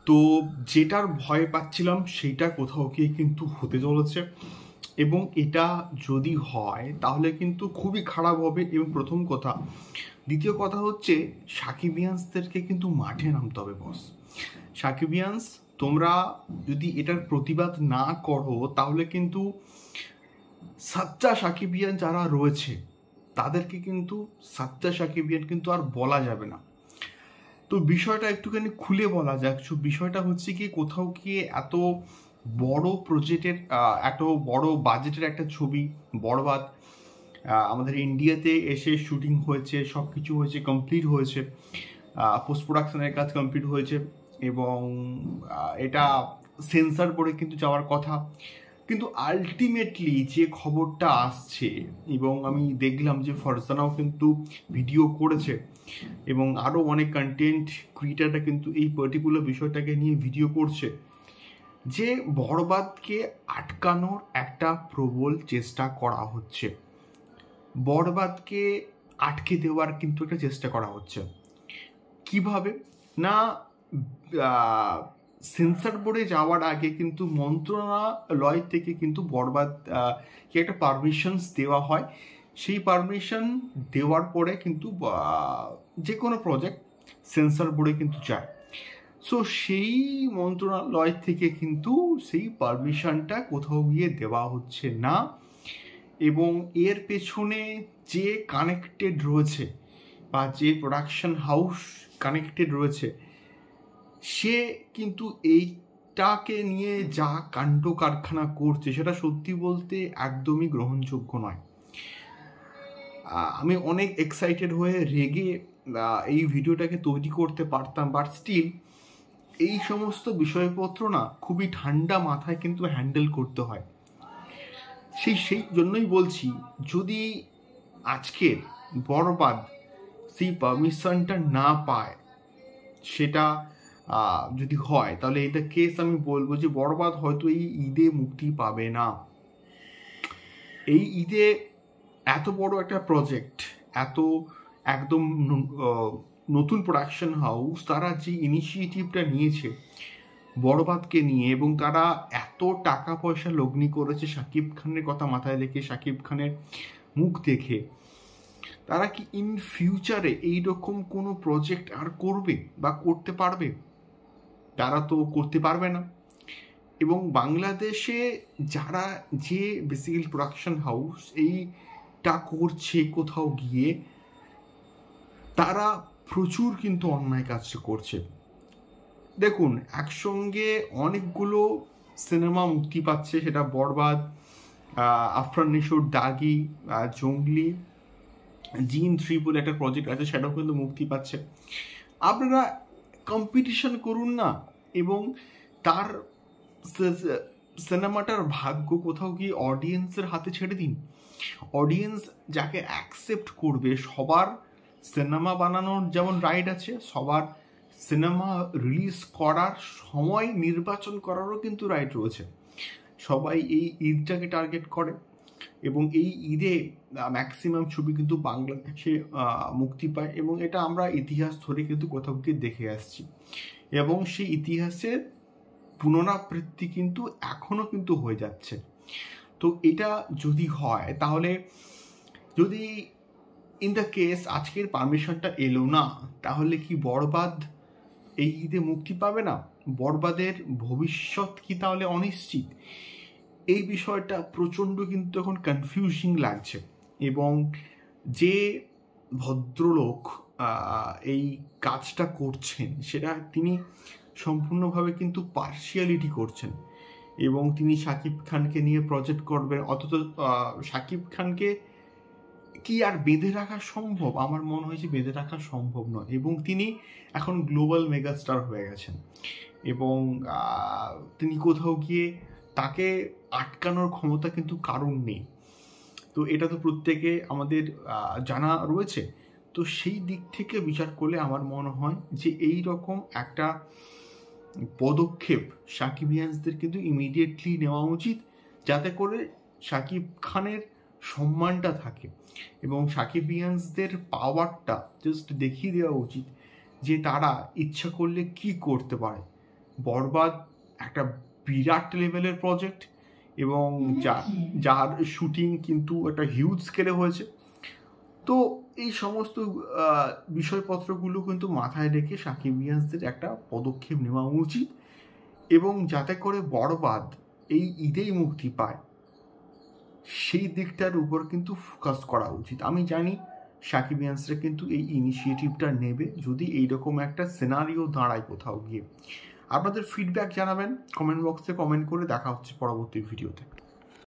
তো যেটার ভয় পাচ্ছিলাম সেইটা কোথাও গিয়ে কিন্তু হতে চলেছে, এবং এটা যদি হয় তাহলে কিন্তু খুবই খারাপ হবে। এবং প্রথম কথা, দ্বিতীয় কথা হচ্ছে সাকিবিয়ান্সদেরকে কিন্তু মাঠে নামতে হবে বস। সাকিবিয়ান্স, তোমরা যদি এটার প্রতিবাদ না করো তাহলে কিন্তু সাচ্চা সাকিবিয়ান যারা রয়েছে তাদেরকে কিন্তু সাচ্চা সাকিবিয়ান কিন্তু আর বলা যাবে না। তো বিষয়টা একটুখানি খুলে বলা যাক। বিষয়টা হচ্ছে কি, কোথাও গিয়ে এত বড় প্রজেক্টের এত বড় বাজেটের একটা ছবি বরবাদ আমাদের ইন্ডিয়াতে এসে শুটিং হয়েছে, সব কিছু হয়েছে, কমপ্লিট হয়েছে, পোস্ট প্রোডাকশনের কাজ কমপ্লিট হয়েছে, এবং এটা সেন্সার বোর্ডে কিন্তু যাওয়ার কথা। কিন্তু আলটিমেটলি যে খবরটা আসছে, এবং আমি দেখলাম যে ফারজানাও কিন্তু ভিডিও করেছে, এবং আরও অনেক কন্টেন্ট ক্রিয়েটাররা কিন্তু এই পার্টিকুলার বিষয়টাকে নিয়ে ভিডিও করছে, যে বরবাদকে আটকানোর একটা প্রবল চেষ্টা করা হচ্ছে, বরবাদকে আটকে দেওয়ার কিন্তু একটা চেষ্টা করা হচ্ছে। কিভাবে না, সেন্সর বোর্ডে যাওয়ার আগে কিন্তু মন্ত্রণালয় থেকে কিন্তু বরবাদ কে একটা পারমিশনস দেওয়া হয়। সেই পারমিশন দেওয়ার পরে কিন্তু যে কোনো প্রজেক্ট সেন্সর বোর্ডে কিন্তু যায়। সো সেই মন্ত্রণালয় থেকে কিন্তু সেই পারমিশনটা কোথাও গিয়ে দেওয়া হচ্ছে না, এবং এর পেছনে যে কানেক্টেড রয়েছে বা যে প্রোডাকশন হাউস কানেক্টেড রয়েছে, সে কিন্তু এইটাকে নিয়ে যা কাণ্ড কারখানা করছে সেটা সত্যি বলতে একদমই গ্রহণযোগ্য নয়। আমি অনেক এক্সাইটেড হয়ে রেগে এই ভিডিওটাকে তৈরি করতে পারতাম, বাট স্টিল এই সমস্ত বিষয়পত্র না খুবই ঠান্ডা মাথায় কিন্তু হ্যান্ডেল করতে হয়। সেই জন্যই বলছি, যদি আজকের বরবাদ সেই পারমিশনটা না পায়, সেটা যদি হয়, তাহলে এটা কেস আমি বলবো যে বরবাদ হয়তো এই ঈদে মুক্তি পাবে না। এই ঈদে এত বড় একটা প্রজেক্ট, এত একদম নতুন প্রোডাকশন হাউস, তারা যে ইনিশিয়েটিভটা নিয়েছে বরবাদকে নিয়ে, এবং তারা এত টাকা পয়সা লগ্নি করেছে শাকিব খানের কথা মাথায় রেখে, শাকিব খানের মুখ দেখে, তারা কি ইন ফিউচারে এইরকম কোনো প্রজেক্ট আর করবে বা করতে পারবে? তারা তো করতে পারবে না। এবং বাংলাদেশে যারা যে বেসিক্যালি প্রোডাকশন হাউস এইটা করছে কোথাও গিয়ে, তারা প্রচুর কিন্তু অন্যায় কাজ করছে। দেখুন, একসঙ্গে অনেকগুলো সিনেমা মুক্তি পাচ্ছে, সেটা বরবাদ, আফরান নিশোর দাগি, জঙ্গলি, জিন 3 বলে একটা প্রজেক্ট আছে, সেটাও কিন্তু মুক্তি পাচ্ছে। আপনারা কম্পিটিশন করুন না, এবং তার সিনেমাটার ভাগ্য কোথাও গিয়ে অডিয়েন্সের হাতে ছেড়ে দিন। অডিয়েন্স যাকে অ্যাকসেপ্ট করবে, সবার সিনেমা বানানোর যেমন রাইট আছে, সবার সিনেমা রিলিজ করার সময় নির্বাচন করারও কিন্তু রাইট রয়েছে। সবাই এই ঈদটাকে টার্গেট করে, এবং এই ঈদে ম্যাক্সিমাম ছবি কিন্তু বাংলাদেশে মুক্তি পায়, এবং এটা আমরা ইতিহাস ধরে কিন্তু কোথাও গিয়ে দেখে আসছি, এবং সেই ইতিহাসের পুনরাবৃত্তি কিন্তু এখনও কিন্তু হয়ে যাচ্ছে। তো এটা যদি হয়, তাহলে যদি ইন দ্য কেস আজকের পারমিশনটা এলো না, তাহলে কি বরবাদ এই ঈদে মুক্তি পাবে না? বরবাদের ভবিষ্যৎ কি তাহলে অনিশ্চিত? এই বিষয়টা প্রচণ্ড কিন্তু এখন কনফিউজিং লাগছে, এবং যে ভদ্রলোক এই কাজটা করছেন, সেটা তিনি সম্পূর্ণভাবে কিন্তু পার্শিয়ালিটি করছেন, এবং তিনি শাকিব খানকে নিয়ে প্রজেক্ট করবেন, অথচ শাকিব খানকে কি আর বেঁধে রাখা সম্ভব? আমার মনে হয় যে বেঁধে রাখা সম্ভব নয়, এবং তিনি এখন গ্লোবাল মেগাস্টার হয়ে গেছেন, এবং তিনি কোথাও গিয়ে তাকে আটকানোর ক্ষমতা কিন্তু কারণ নেই। তো এটা তো প্রত্যেকে আমাদের জানা রয়েছে। তো সেই দিক থেকে বিচার করলে আমার মনে হয় যে এই রকম একটা পদক্ষেপ সাকিবিয়ান্সদের কিন্তু ইমিডিয়েটলি নেওয়া উচিত, যাতে করে শাকিব খানের সম্মানটা থাকে, এবং সাকিবিয়ান্সদের পাওয়ারটা জাস্ট দেখিয়ে দেওয়া উচিত যে তারা ইচ্ছা করলে কি করতে পারে। বরবাদ একটা বিরাট লেভেলের প্রজেক্ট এবং যার শুটিং কিন্তু একটা হিউজ স্কেলে হয়েছে। তো এই সমস্ত বিষয়পত্রগুলো কিন্তু মাথায় রেখে সাকিবিয়ানসদের একটা পদক্ষেপ নেওয়া উচিত এবং যাতে করে বরবাদ এই ঈদেই মুক্তি পায় সেই দিকটার উপর কিন্তু ফোকাস করা উচিত। আমি জানি সাকিবিয়ানসরা কিন্তু এই ইনিশিয়েটিভটা নেবে যদি এইরকম একটা সিনারিও দাঁড়ায় কোথাও গিয়ে। আপনাদের ফিডব্যাক জানাবেন কমেন্ট বক্সে কমেন্ট করে। দেখা হচ্ছে পরবর্তী ভিডিওতে।